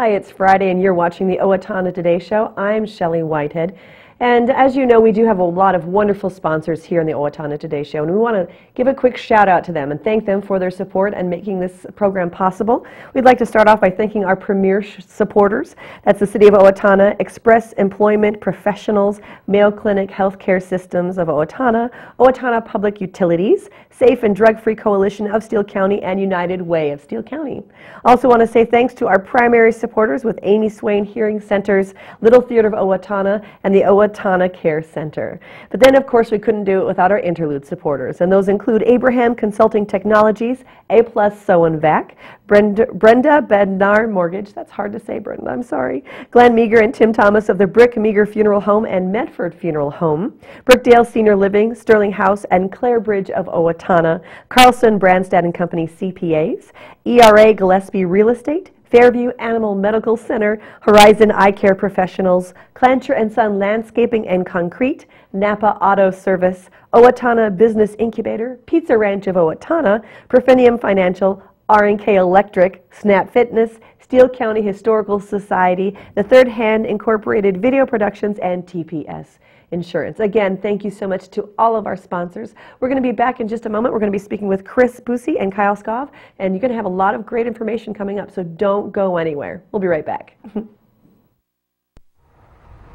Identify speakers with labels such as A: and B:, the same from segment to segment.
A: Hi, it's Friday and you're watching the Owatonna Today Show. I'm Shelley Whitehead. And as you know, we do have a lot of wonderful sponsors here on the Owatonna Today Show, and we want to give a quick shout out to them and thank them for their support and making this program possible. We'd like to start off by thanking our premier supporters. That's the City of Owatonna, Express Employment Professionals, Mayo Clinic Healthcare Systems of Owatonna, Owatonna Public Utilities, Safe and Drug-Free Coalition of Steele County, and United Way of Steele County. Also want to say thanks to our primary supporters with Amy Swain Hearing Centers, Little Theater of Owatonna, and the Owatonna Care Center. But then, of course, we couldn't do it without our interlude supporters, and those include Abraham Consulting Technologies, A+ Sew and Vac, Brenda Bednar Mortgage, that's hard to say, Brenda, I'm sorry, Glenn Meager and Tim Thomas of the Brick Meager Funeral Home and Medford Funeral Home, Brookdale Senior Living, Sterling House, and Clare Bridge of Owatonna, Carlson Brandstad and Company CPAs, ERA Gillespie Real Estate, Fairview Animal Medical Center, Horizon Eye Care Professionals, Clancher and Son Landscaping and Concrete, Napa Auto Service, Owatonna Business Incubator, Pizza Ranch of Owatonna, Perfinium Financial, R&K Electric, Snap Fitness, Steele County Historical Society, the Third Hand Incorporated Video Productions, and TPS Insurance. Again, thank you so much to all of our sponsors. We're going to be back in just a moment. We're going to be speaking with Kris, Busse, and Kyle Skov, and you're going to have a lot of great information coming up, so don't go anywhere. We'll be right back.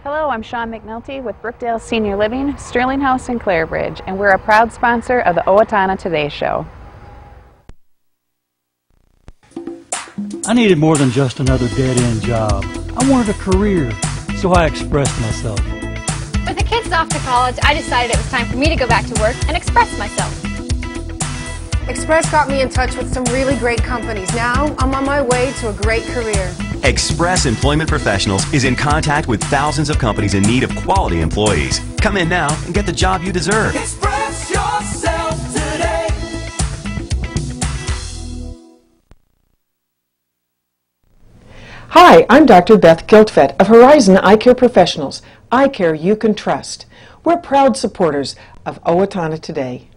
B: Hello, I'm Sean McNulty with Brookdale Senior Living, Sterling House, and Clare Bridge, and we're a proud sponsor of the Owatonna Today Show.
C: I needed more than just another dead-end job. I wanted a career, so I expressed myself.
D: With the kids off to college, I decided it was time for me to go back to work and express myself.
E: Express got me in touch with some really great companies. Now, I'm on my way to a great career.
F: Express Employment Professionals is in contact with thousands of companies in need of quality employees. Come in now and get the job you deserve.
G: Express yourself today.
H: Hi, I'm Dr. Beth Giltfett of Horizon Eye Care Professionals. Eye care you can trust. We're proud supporters of Owatonna Today.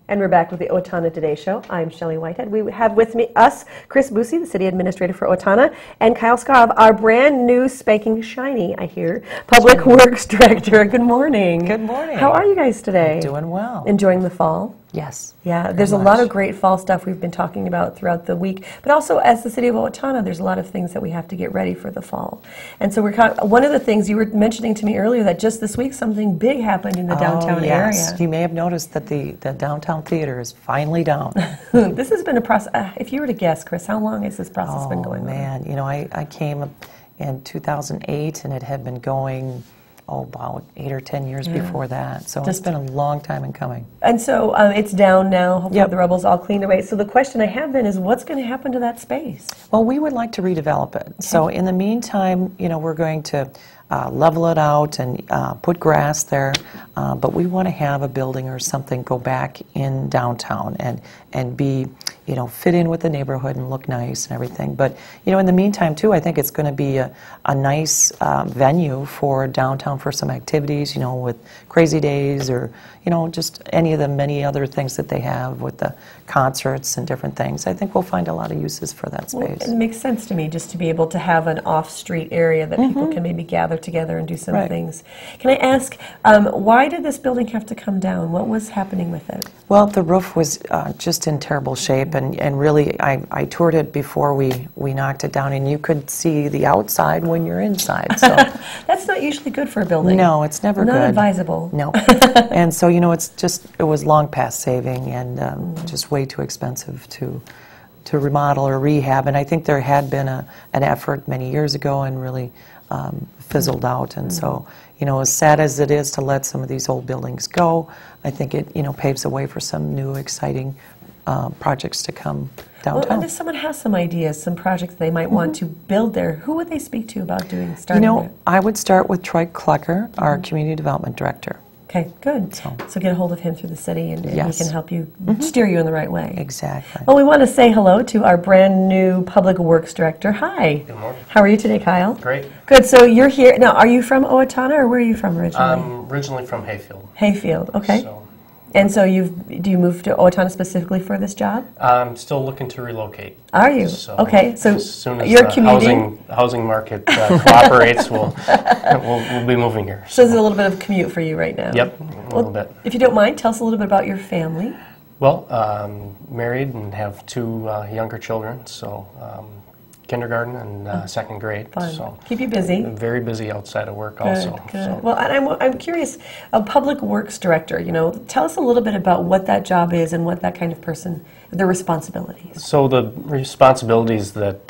A: And we're back with the Owatonna Today Show. I'm Shelley Whitehead. We have with us Kris Busse, the City Administrator for Owatonna, and Kyle Skov, our brand new spanking shiny, I hear, Public Works Director. Good morning.
I: Good morning.
A: How are you guys today?
I: Doing well.
A: Enjoying the fall?
I: Yes.
A: Yeah, there's a lot of great fall stuff we've been talking about throughout the week, but also as the City of Owatonna, there's a lot of things that we have to get ready for the fall. And so one of the things you were mentioning to me earlier, that just this week something big happened in the downtown area.
I: You may have noticed that the downtown theater is finally down.
A: This has been a process. If you were to guess, Kris, how long has this process been going on?
I: Oh, man. You know, I came in 2008, and it had been going about 8 or 10 years before that. So it's been a long time in coming.
A: And so it's down now. Hopefully the rubble's all cleaned away. So the question I have then is, what's going to happen to that space?
I: Well, we would like to redevelop it. Okay. So in the meantime, you know, we're going to level it out and put grass there, but we want to have a building or something go back in downtown and be, you know, fit in with the neighborhood and look nice and everything. But, you know, in the meantime, too, I think it's going to be a nice venue for downtown for some activities, you know, with Crazy Days or, you know, just any of the many other things that they have with the concerts and different things. I think we'll find a lot of uses for that space.
A: Well, it makes sense to me just to be able to have an off-street area that people can maybe gather together and do some things. Can I ask, why did this building have to come down? What was happening with it?
I: Well, the roof was just in terrible shape, and really I toured it before we knocked it down, and you could see the outside when you're inside. So
A: that's not usually good for a building.
I: No, it's never good.
A: Not advisable.
I: No. And so, you know, it was long past saving and just way too expensive to remodel or rehab. And I think there had been an effort many years ago and really fizzled out. And so, you know, as sad as it is to let some of these old buildings go, I think it, you know, paves the way for some new exciting projects to come downtown.
A: Well, and if someone has some ideas, some projects they might want to build there, who would they speak to about starting
I: You know,
A: there?
I: I would start with Troy Clucker, our Community Development Director.
A: Okay, good. So get a hold of him through the city, and
I: Yes.
A: he can help you steer you in the right way.
I: Exactly.
A: Well, we want to say hello to our brand new Public Works Director. Hi.
J: Good morning.
A: How are you today, Kyle?
J: Great.
A: Good. So you're here now. Are you from Owatonna, or where are you from originally?
J: I'm originally from Hayfield.
A: Hayfield. Okay.
J: So
A: And so do you move to Owatonna specifically for this job?
J: I'm still looking to relocate.
A: Are you?
J: So
A: Okay. So
J: as soon as
A: you're
J: the
A: commuting.
J: housing market cooperates, we'll be moving here.
A: So there's a little bit of commute for you right now.
J: Yep, a little bit.
A: If you don't mind, tell us a little bit about your family.
J: Well, married and have two younger children, so kindergarten and second grade.
A: Fun.
J: So
A: Keep you busy.
J: I'm very busy outside of work also.
A: Good.
J: So.
A: Well, and I'm curious, a public works director, tell us a little bit about what that job is and what that kind of person, their responsibilities.
J: So the responsibilities that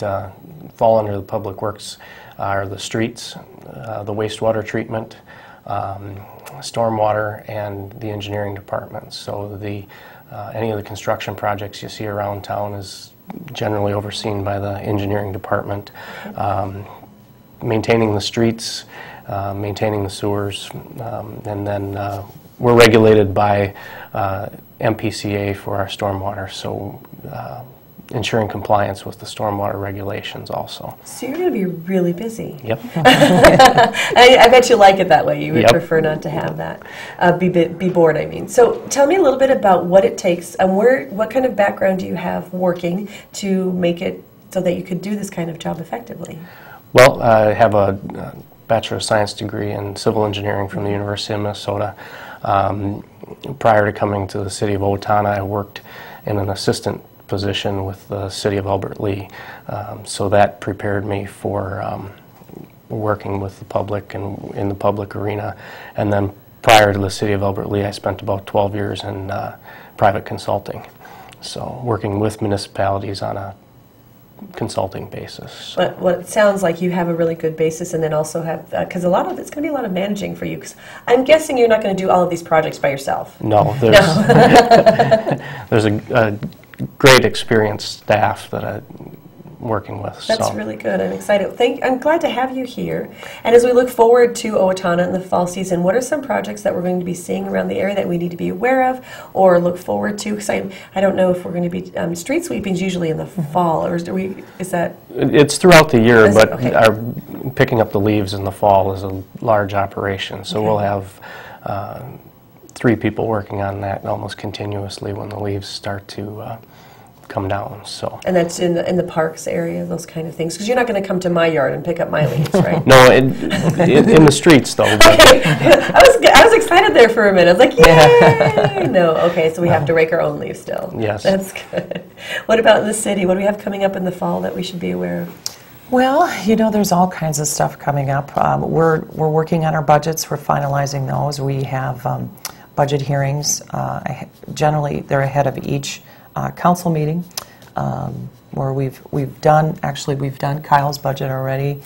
J: fall under the public works are the streets, the wastewater treatment, stormwater, and the engineering department. So any of the construction projects you see around town is generally overseen by the engineering department. Maintaining the streets, maintaining the sewers, and then we're regulated by MPCA for our stormwater, so ensuring compliance with the stormwater regulations also.
A: So you're going to be really busy.
J: Yep.
A: I bet you like it that way. You would
J: Yep.
A: prefer not to have that, be bored, I mean. So tell me a little bit about what it takes and what kind of background do you have working to make it so that you could do this kind of job effectively?
J: Well, I have a Bachelor of Science degree in Civil Engineering from the University of Minnesota. Prior to coming to the city of Owatonna, I worked in an assistant position with the city of Albert Lea. So that prepared me for working with the public and in the public arena. And then prior to the city of Albert Lea, I spent about 12 years in private consulting. So working with municipalities on a consulting basis.
A: But what it sounds like, you have a really good basis, and then also have, because it's going to be a lot of managing for you, because I'm guessing you're not going to do all of these projects by yourself.
J: No, there's a great experienced staff that I'm working with.
A: That's
J: so.
A: really good. I'm excited. I'm glad to have you here. And as we look forward to Owatonna in the fall season, what are some projects that we're going to be seeing around the area that we need to be aware of or look forward to? Because I don't know if we're going to be street sweepings usually in the fall, or is that?
J: It's throughout the year, but
A: okay.
J: our picking up the leaves in the fall is a large operation. So
A: Okay.
J: we'll have 3 people working on that almost continuously when the leaves start to come down. So.
A: And that's in the parks area, those kind of things. Because you're not going to come to my yard and pick up my leaves, right?
J: No, in the streets though.
A: Okay. I was excited there for a minute. I was like, yay! No, okay, so we have to rake our own leaves still.
J: Yes.
A: That's good. What about in the city? What do we have coming up in the fall that we should be aware of?
I: Well, there's all kinds of stuff coming up. We're working on our budgets. We're finalizing those. We have budget hearings. Generally, they're ahead of each council meeting, where we've done Kyle's budget already.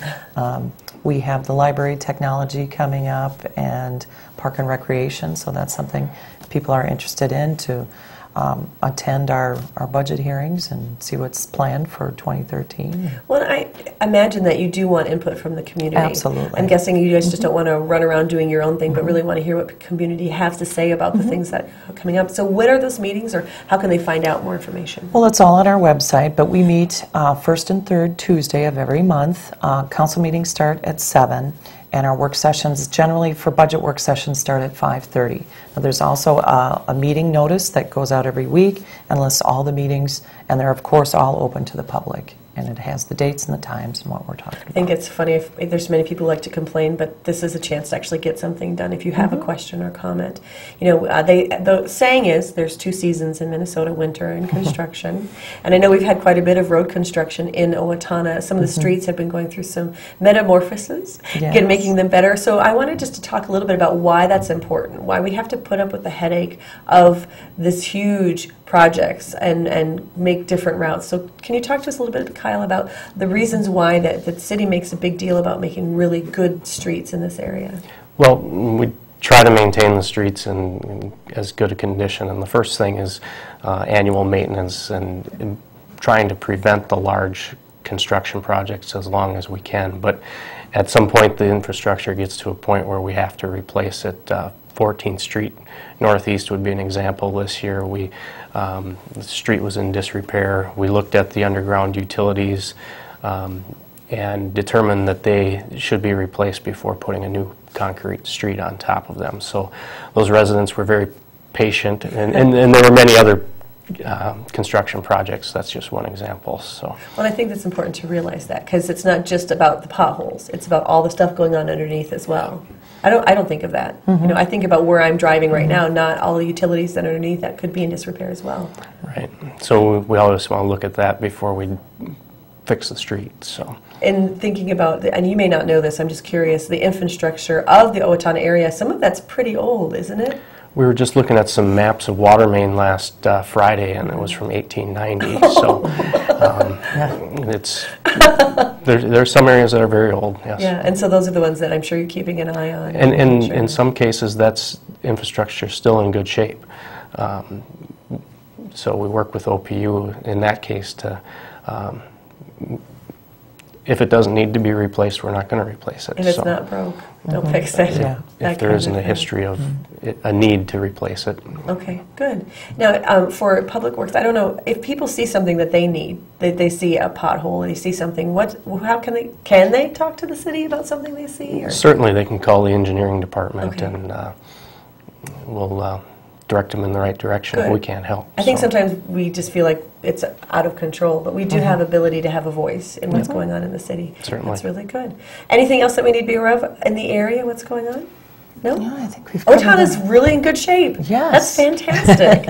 I: We have the library technology coming up and park and recreation, so that's something people are interested in, to attend our budget hearings and see what's planned for 2013.
A: Well, I imagine that you do want input from the community.
I: Absolutely.
A: I'm guessing you guys just don't want to run around doing your own thing, but really want to hear what the community has to say about the things that are coming up. So when are those meetings, or how can they find out more information?
I: Well, it's all on our website, but we meet first and third Tuesday of every month. Council meetings start at 7. And our work sessions, generally for budget work sessions, start at 5:30. Now, there's also a meeting notice that goes out every week and lists all the meetings, and they're of course all open to the public. And it has the dates and the times and what we're talking about.
A: I think it's funny if there's many people who like to complain, but this is a chance to actually get something done if you have a question or comment. The saying is there's 2 seasons in Minnesota, winter and construction. And I know we've had quite a bit of road construction in Owatonna. Some of the streets have been going through some metamorphoses,
I: Yes.
A: making them better. So I wanted just to talk a little bit about why that's important, why we have to put up with the headache of this huge projects and make different routes. So can you talk to us a little bit, Kyle, about the reasons why that the city makes a big deal about making really good streets in this area?
J: Well, we try to maintain the streets in as good a condition, and the first thing is annual maintenance and trying to prevent the large construction projects as long as we can. But at some point the infrastructure gets to a point where we have to replace it 14th Street Northeast would be an example. This year, the street was in disrepair. We looked at the underground utilities and determined that they should be replaced before putting a new concrete street on top of them. So those residents were very patient, and there were many other construction projects. That's just one example. So,
A: well, I think that's important to realize that, because it's not just about the potholes; it's about all the stuff going on underneath as well. I don't think of that. You know, I think about where I'm driving right now, not all the utilities that are underneath that could be in disrepair as well.
J: Right. So we always want to look at that before we fix the street. So.
A: And thinking about, and you may not know this, I'm just curious, the infrastructure of the Owatonna area, some of that's pretty old, isn't it?
J: We were just looking at some maps of water main last Friday, and it was from 1890. So there's some areas that are very old. Yes.
A: Yeah, and so those are the ones that I'm sure you're keeping an eye on.
J: And in some cases, that's infrastructure still in good shape. So we work with OPU in that case to. If it doesn't need to be replaced, we're not going to replace it.
A: If it's not broke, don't fix it.
J: Yeah. If there isn't a history of a need to replace it.
A: Okay, good. Now, for Public Works, I don't know, if people see something that they need, they see a pothole, they see something, how can they talk to the city about something they see? Or?
J: Certainly, they can call the engineering department, and we'll direct them in the right direction if we can't help.
A: I think sometimes we just feel like it's out of control, but we do have ability to have a voice in what's going on in the city.
J: Certainly.
A: That's really good. Anything else that we need to be aware of in the area, what's going on? No?
I: Yeah, I think we've
A: Owatonna's really in good shape.
I: Yes.
A: That's fantastic.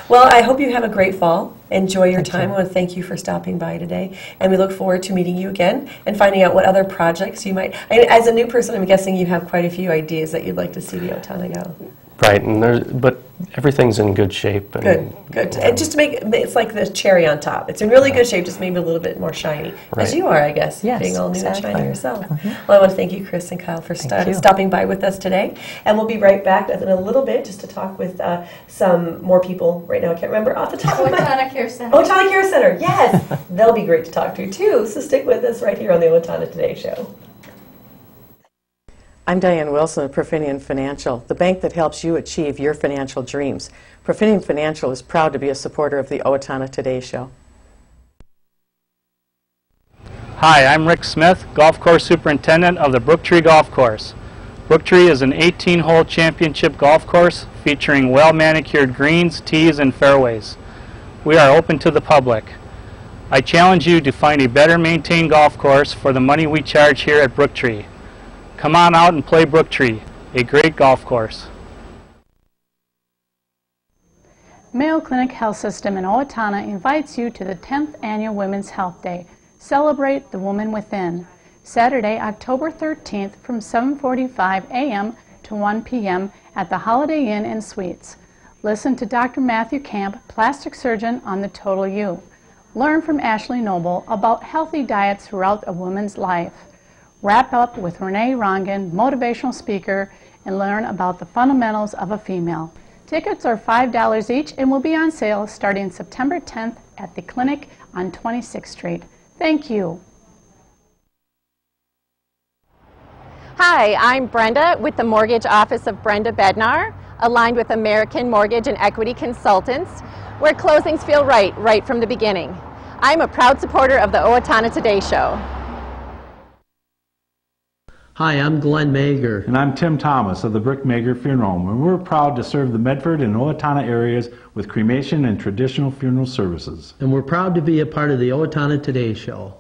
A: Well, I hope you have a great fall. Enjoy your time. I want to thank you for stopping by today. And we look forward to meeting you again and finding out what other projects you might... As a new person, I'm guessing you have quite a few ideas that you'd like to see the Owatonna go.
J: Right, but everything's in good shape. And,
A: good. And just to make it's like the cherry on top. It's in really good shape, just maybe a little bit more shiny, as you are, I guess, being all new and shiny yourself. Well, I want to thank you, Kris and Kyle, for stopping by with us today. And we'll be right back in a little bit just to talk with some more people right now. I can't remember off the top of my head.
D: Owatonna Care Center.
A: Owatonna Care Center, yes. They'll be great to talk to, too. So stick with us right here on the Owatonna Today Show.
H: I'm Diane Wilson of Profinian Financial, the bank that helps you achieve your financial dreams. Profinian Financial is proud to be a supporter of the Owatonna Today Show.
K: Hi, I'm Rick Smith, Golf Course Superintendent of the Brooktree Golf Course. Brooktree is an 18-hole championship golf course featuring well-manicured greens, tees, and fairways. We are open to the public. I challenge you to find a better maintained golf course for the money we charge here at Brooktree. Come on out and play Brooktree, a great golf course.
L: Mayo Clinic Health System in Owatonna invites you to the 10th Annual Women's Health Day. Celebrate the woman within. Saturday, October 13th from 7:45 a.m. to 1 p.m. at the Holiday Inn and Suites. Listen to Dr. Matthew Camp, plastic surgeon on the Total You. Learn from Ashley Noble about healthy diets throughout a woman's life. Wrap up with Renee Rongen, motivational speaker, and learn about the fundamentals of a female. Tickets are $5 each and will be on sale starting September 10th at the clinic on 26th Street. Thank you.
M: Hi, I'm Brenda with the Mortgage Office of Brenda Bednar, aligned with American Mortgage and Equity Consultants, where closings feel right from the beginning. I'm a proud supporter of the Owatonna Today Show.
N: Hi, I'm Glenn Mager.
O: And I'm Tim Thomas of the Brick Mager Funeral Home, and we're proud to serve the Medford and Owatonna areas with cremation and traditional funeral services.
N: And we're proud to be a part of the Owatonna Today Show.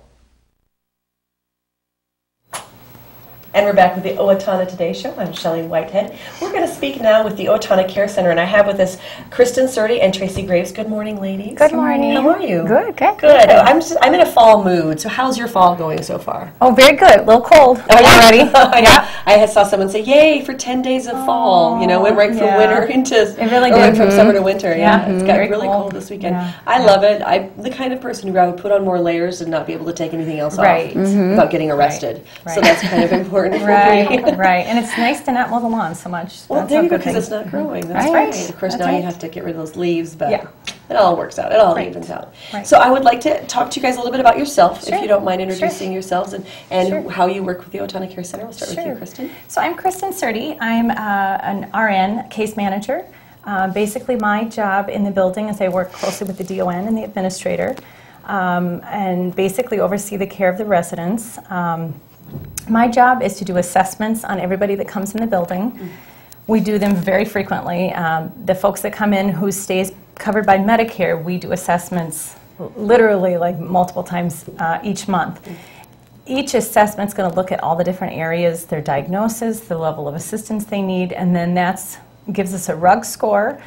A: And we're back with the Owatonna Today Show. I'm Shelley Whitehead. We're going to speak now with the Owatonna Care Center, and I have with us Kristin, Surdy, and Tracy Graves. Good morning, ladies.
P: Good morning.
A: How are you?
P: Good.
A: Good. I'm in a fall mood. So how's your fall going so far?
P: Oh, very good. A little cold. Are you ready?
A: Yeah. I saw someone say, "Yay for 10 days of fall." You know, went right from winter into from summer to winter. Yeah, it's got really cold this weekend. I love it. I'm the kind of person who I would put on more layers and not be able to take anything else off without getting arrested. So that's kind of important.
P: Right, and it's nice to not mow the lawn so much.
A: Well, there you go, because it's not growing. That's right. Of course, now you have to get rid of those leaves, but it all works out. It all evens out.
P: Right.
A: So I would like to talk to you guys a little bit about yourself,
P: Sure.
A: if you don't mind introducing yourselves and
P: Sure.
A: how you work with the Owatonna Care Center. We'll start with you, Kristin.
P: So I'm Kristin Surdy. I'm an RN case manager. Basically, my job in the building is I work closely with the DON and the administrator, and basically oversee the care of the residents. My job is to do assessments on everybody that comes in the building. We do them very frequently. The folks that come in who stays covered by Medicare, we do assessments literally like multiple times each month. Each assessment's going to look at all the different areas, their diagnosis, the level of assistance they need, and then that's gives us a RUG score,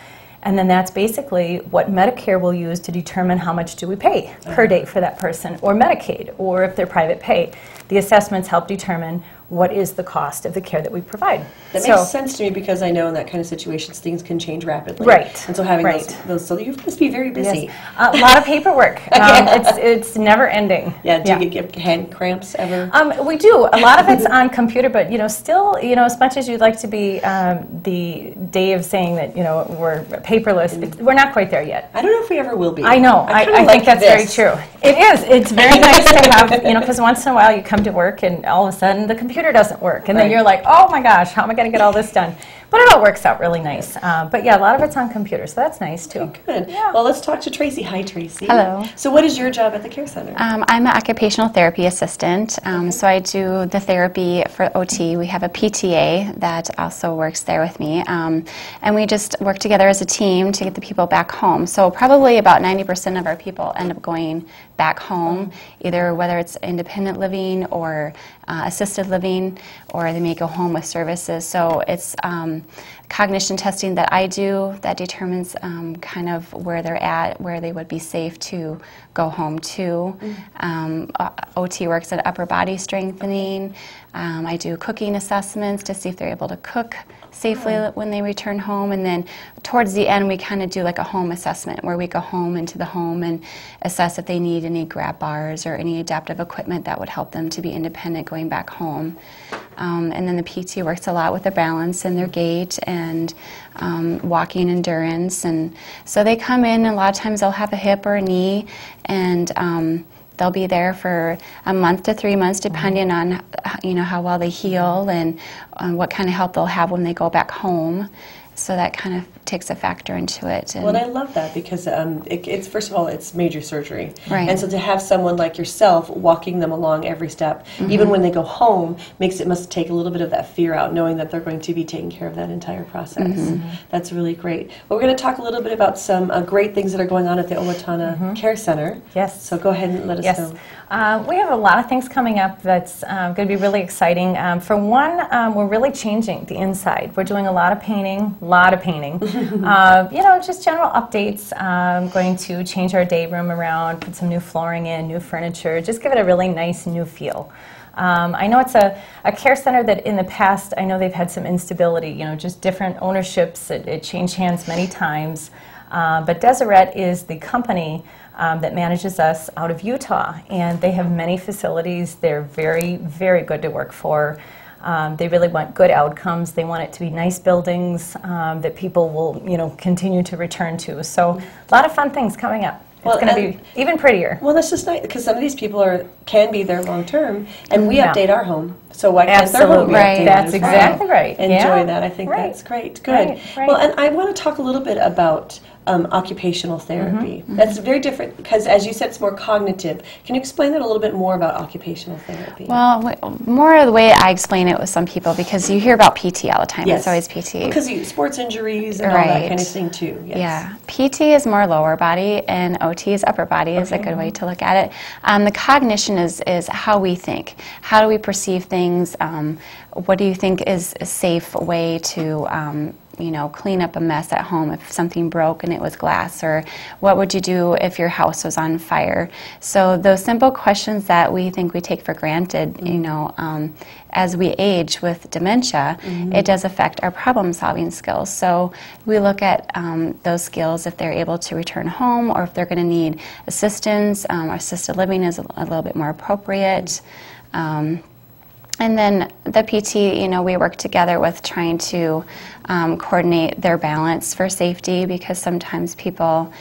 P: and then that's basically what Medicare will use to determine how much do we pay per day for that person, or Medicaid, or if they're private pay. The assessments help determine what is the cost of the care that we provide.
A: That makes sense to me because I know in that kind of situations things can change rapidly.
P: Right.
A: And so having
P: Right.
A: those, so you must be very busy.
P: Yes. A lot of paperwork. It's never ending.
A: Yeah. Do you get hand cramps ever?
P: We do. A lot of it's on computer, but still, as much as you'd like to be the day of saying that we're paperless, we're not quite there yet.
A: I don't know if we ever will be.
P: I know. I think that's very true. It is. It's very nice to have because once in a while you come to work and all of a sudden the computer doesn't work, and then you're like, oh my gosh, how am I going to get all this done? But it all works out really nice. But yeah, a lot of it's on computer, so that's nice too.
A: Okay, good. Yeah. Well, let's talk to Tracy. Hi, Tracy.
Q: Hello.
A: So what is your job at the Care Center?
Q: I'm an occupational therapy assistant, so I do the therapy for OT. We have a PTA that also works there with me, and we just work together as a team to get the people back home. So probably about 90% of our people end up going back home, either whether it's independent living or assisted living, or they may go home with services. So it's cognition testing that I do that determines kind of where they're at, where they would be safe to go home to. OT works at upper body strengthening. I do cooking assessments to see if they're able to cook safely when they return home, and then towards the end we kind of do like a home assessment where we go home into the home and assess if they need any grab bars or any adaptive equipment that would help them to be independent going back home. And then the PT works a lot with their balance and their gait and walking endurance, and so they come in and a lot of times they'll have a hip or a knee, and they'll be there for a month to 3 months, depending on how well they heal and what kind of help they'll have when they go back home. So that kind of takes a factor into it.
A: Well, and I love that because it's first of all, it's major surgery.
Q: Right.
A: And so to have someone like yourself walking them along every step, even when they go home, must take a little bit of that fear out, knowing that they're going to be taking care of that entire process. That's really great. Well, we're going to talk a little bit about some great things that are going on at the Owatonna Care Center.
P: Yes.
A: So go ahead and let us know.
P: We have a lot of things coming up that's going to be really exciting. For one, we're really changing the inside. We're doing a lot of painting, just general updates. Going to change our day room around, put some new flooring in, new furniture, just give it a really nice new feel. I know it's a care center that in the past, I know they've had some instability, just different ownerships. It changed hands many times. But Deseret is the company that manages us out of Utah, and they have many facilities. They're very, very good to work for. They really want good outcomes. They want it to be nice buildings that people will, continue to return to. So a lot of fun things coming up. It's going to be even prettier.
A: Well, that's just nice because some of these people can be there long term, and we update our home. So why can't their home be updated?
P: That's exactly right.
A: Enjoy that. I think that's great. Good.
P: Right.
A: Well, and I want to talk a little bit about occupational therapy. That's very different because, as you said, it's more cognitive. Can you explain that a little bit more about occupational therapy?
Q: Well, more of the way I explain it with some people, because you hear about PT all the time.
A: Yes.
Q: It's always PT.
A: Because sports injuries and all that kind of thing too. Yes.
Q: Yeah. PT is more lower body and OT is upper body is a good way to look at it. The cognition is how we think. How do we perceive things? What do you think is a safe way to clean up a mess at home if something broke and it was glass, or what would you do if your house was on fire? So those simple questions that we think we take for granted, as we age with dementia, it does affect our problem-solving skills. So we look at those skills if they're able to return home or if they're going to need assistance. Assisted living is a little bit more appropriate. And then the PT, you know, we work together with trying to coordinate their balance for safety, because sometimes people,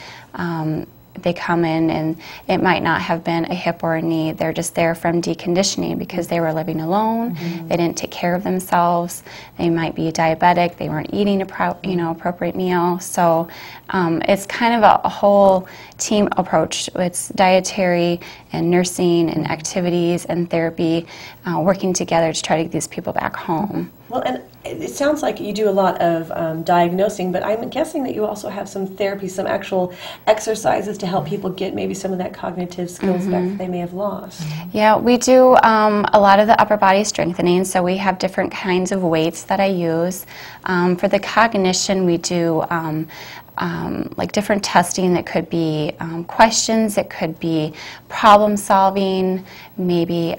Q: they come in and it might not have been a hip or a knee. They're just there from deconditioning because they were living alone. They didn't take care of themselves. They might be diabetic. They weren't eating appropriate meal. So it's kind of a whole team approach. It's dietary and nursing and activities and therapy, working together to try to get these people back home.
A: Well, and it sounds like you do a lot of diagnosing, but I'm guessing that you also have some therapy, some actual exercises to help people get maybe some of that cognitive skills back that they may have lost.
Q: Yeah, we do a lot of the upper body strengthening, so we have different kinds of weights that I use. For the cognition, we do like different testing that could be questions, it could be problem solving, maybe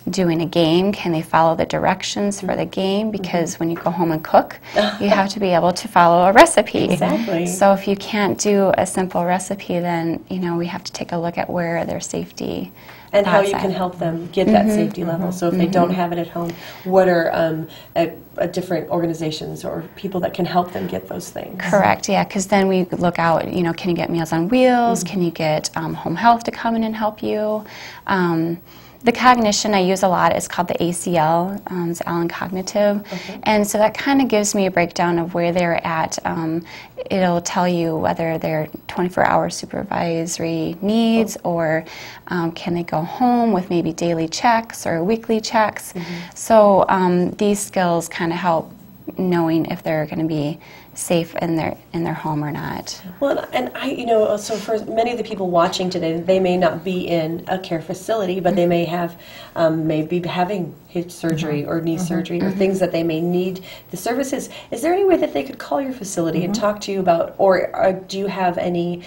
Q: doing a game. Can they follow the directions for the game? Because when you go home and cook, you have to be able to follow a recipe.
A: Exactly.
Q: So if you can't do a simple recipe, then we have to take a look at where their safety
A: and how you can help them get that safety level. So if they don't have it at home, what are different organizations or people that can help them get those things?
Q: Correct, yeah, because then we look out, can you get Meals on Wheels? Can you get home health to come in and help you? The cognition I use a lot is called the ACL, it's Allen Cognitive, and so that kind of gives me a breakdown of where they're at. It'll tell you whether they're 24-hour supervisory needs or can they go home with maybe daily checks or weekly checks. So these skills kind of help knowing if they're going to be safe in their home or not.
A: Well, and so for many of the people watching today, they may not be in a care facility, but they may have, maybe having hip surgery or knee surgery or things that they may need the services. Is there any way that they could call your facility and talk to you about, or do you have any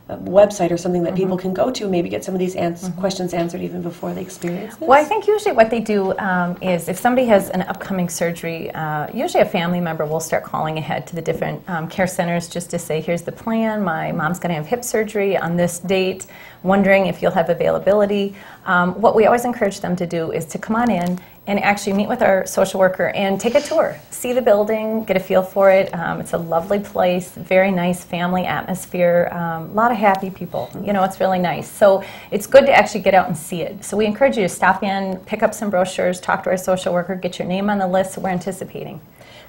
A: website or something that people can go to, maybe get some of these questions answered even before they experience this?
P: Well, I think usually what they do is if somebody has an upcoming surgery, usually a family member will start calling ahead to the different care centers just to say, here's the plan, my mom's going to have hip surgery on this date, wondering if you'll have availability. What we always encourage them to do is to come on in and actually meet with our social worker and take a tour. See the building, get a feel for it. It's a lovely place, very nice family atmosphere, a lot of happy people. It's really nice. So it's good to actually get out and see it. So we encourage you to stop in, pick up some brochures, talk to our social worker, get your name on the list we're anticipating.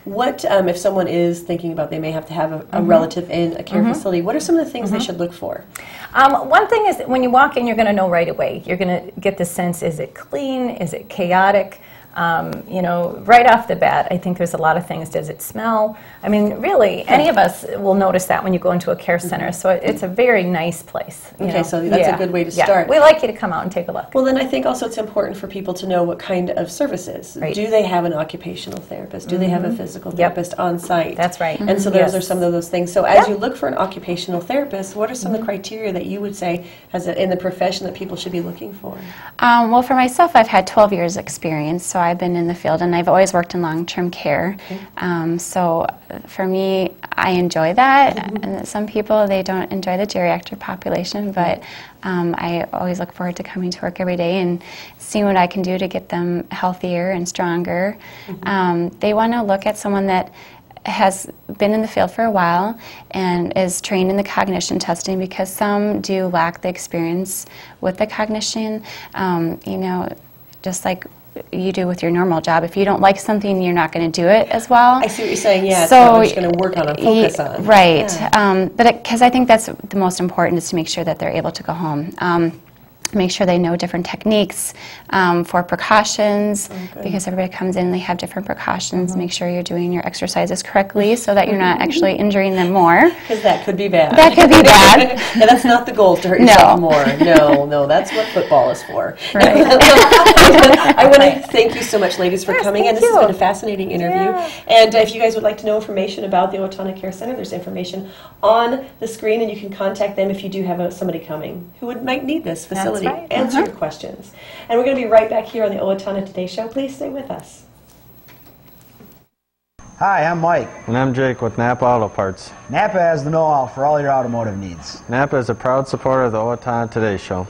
A: What, if someone is thinking about they may have to have a relative in a care facility, what are some of the things they should look for?
P: One thing is when you walk in, you're going to know right away. You're going to get the sense, is it clean? Is it chaotic? Right off the bat, I think there's a lot of things. Does it smell? I mean, really, any of us will notice that when you go into a care center. So it's a very nice place.
A: Okay, so that's a good way to start.
P: We like you to come out and take a look.
A: Well, then I think also it's important for people to know what kind of services.
P: Right.
A: Do they have an occupational therapist? Do they have a physical therapist on site?
P: That's right.
A: And so those are some of those things. So as you look for an occupational therapist, what are some of the criteria that you would say in the profession that people should be looking for?
Q: Well, for myself, I've had 12 years experience, so I've been in the field, and I've always worked in long-term care. So for me, I enjoy that. And some people, they don't enjoy the geriatric population, but I always look forward to coming to work every day and seeing what I can do to get them healthier and stronger. They want to look at someone that has been in the field for a while and is trained in the cognition testing, because some do lack the experience with the cognition. Just like you do with your normal job. If you don't like something, you're not going to do it as well.
A: I see what you're saying, yeah.
Q: So,
A: it's not what you're going to work on and focus on.
Q: Right.
A: Yeah.
Q: But because I think that's the most important, is to make sure that they're able to go home. Make sure they know different techniques for precautions, because everybody comes in, they have different precautions. Make sure you're doing your exercises correctly so that you're not actually injuring them more.
A: Because that could be bad.
Q: That could be bad.
A: And that's not the goal, to hurt yourself more. No, that's what football is for.
Q: Right.
A: I want to thank you so much, ladies, for coming in. This has been a fascinating interview. And if you guys would like to know information about the Owatonna Care Center, there's information on the screen, and you can contact them if you do have somebody coming who might need this facility.
P: Right.
A: Answer your questions. And we're going to be right back here on the Owatonna Today Show. Please stay with us.
R: Hi, I'm Mike.
S: And I'm Jake with Napa Auto Parts.
R: Napa has the know-how for all your automotive needs.
S: Napa is a proud supporter of the Owatonna Today Show.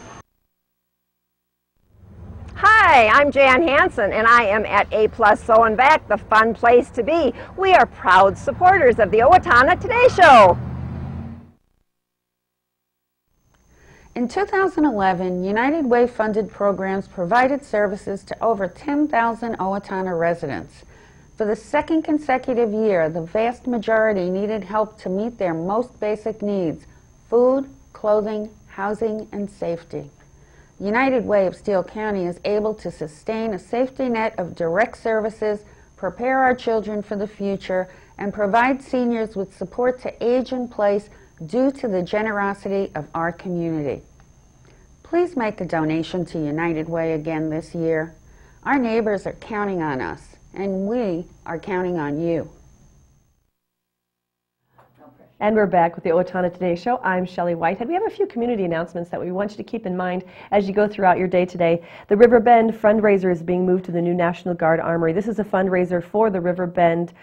T: Hi, Hi, I'm Jan Hansen, and I am at A+ So and Back, the fun place to be. We are proud supporters of the Owatonna Today Show.
U: In 2011, United Way funded programs provided services to over 10,000 Owatonna residents. For the second consecutive year, the vast majority needed help to meet their most basic needs: food, clothing, housing, and safety. United Way of Steele County is able to sustain a safety net of direct services, prepare our children for the future, and provide seniors with support to age in place due to the generosity of our community. Please make a donation to United Way again this year. Our neighbors are counting on us, and we are counting on you.
A: And we're back with the Owatonna Today Show. I'm Shelley Whitehead. We have a few community announcements that we want you to keep in mind as you go throughout your day today. The Riverbend fundraiser is being moved to the new National Guard Armory. This is a fundraiser for the Riverbend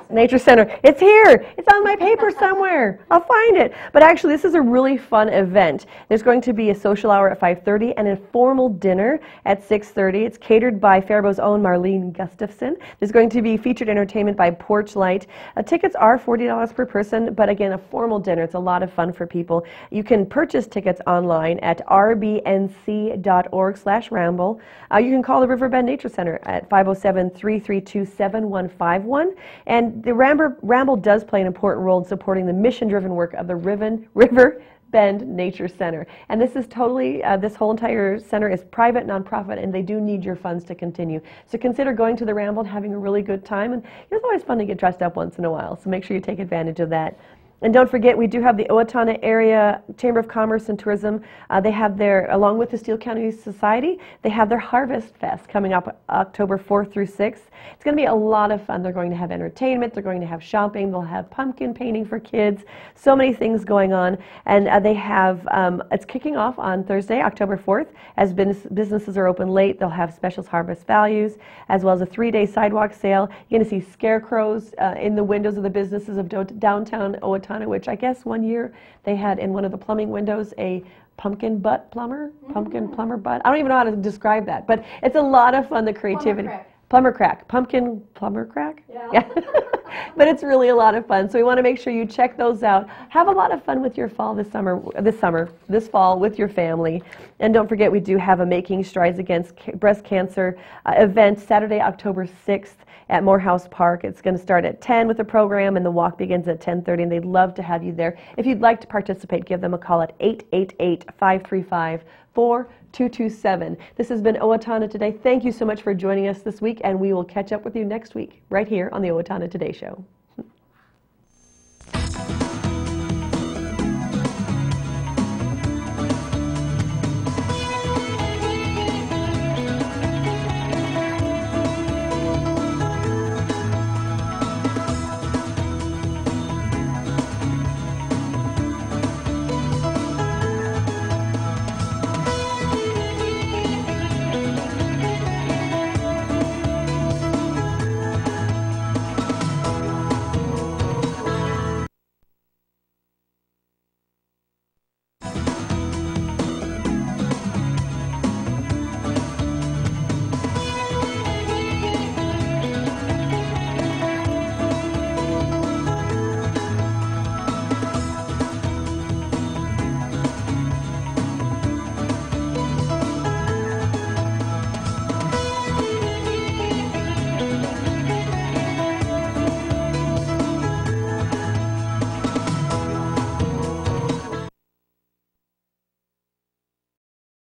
A: Nature Center. It's here. It's on my paper somewhere. I'll find it. But actually, this is a really fun event. There's going to be a social hour at 5:30 and a formal dinner at 6:30. It's catered by Faribault's own Marlene Gustafson. There's going to be featured entertainment by Porch Light. Tickets are $40 per person, but again, a formal dinner. It's a lot of fun for people. You can purchase tickets online at rbnc.org/ramble. You can call the Riverbend Nature Center at 507-332-7151. And the Ramble does play an important role in supporting the mission-driven work of the Riverbend Nature Center. And this is totally, this whole entire center is private, nonprofit, and they do need your funds to continue. So consider going to the Ramble and having a really good time. And it's always fun to get dressed up once in a while, so make sure you take advantage of that. And don't forget, we do have the Owatonna Area Chamber of Commerce and Tourism. They have their, along with the Steele County Society, they have their Harvest Fest coming up October 4th through 6th. It's going to be a lot of fun. They're going to have entertainment, they're going to have shopping, they'll have pumpkin painting for kids, so many things going on. And they have, it's kicking off on Thursday, October 4th. As businesses are open late, they'll have specials harvest values, as well as a 3-day sidewalk sale. You're going to see scarecrows in the windows of the businesses of downtown Owatonna, which I guess one year they had in one of the plumbing windows a pumpkin butt plumber, pumpkin plumber butt. I don't even know how to describe that, but it's a lot of fun, the creativity. Plumber crack. Pumpkin plumber crack? Yeah. But it's really a lot of fun. So we want to make sure you check those out. Have a lot of fun with your fall this fall with your family. And don't forget, we do have a Making Strides Against Breast Cancer event Saturday, October 6th at Morehouse Park. It's going to start at 10 with the program, and the walk begins at 10:30, and they'd love to have you there. If you'd like to participate, give them a call at 888-535-4227. This has been Owatonna Today. Thank you so much for joining us this week, and we will catch up with you next week right here on the Owatonna Today Show.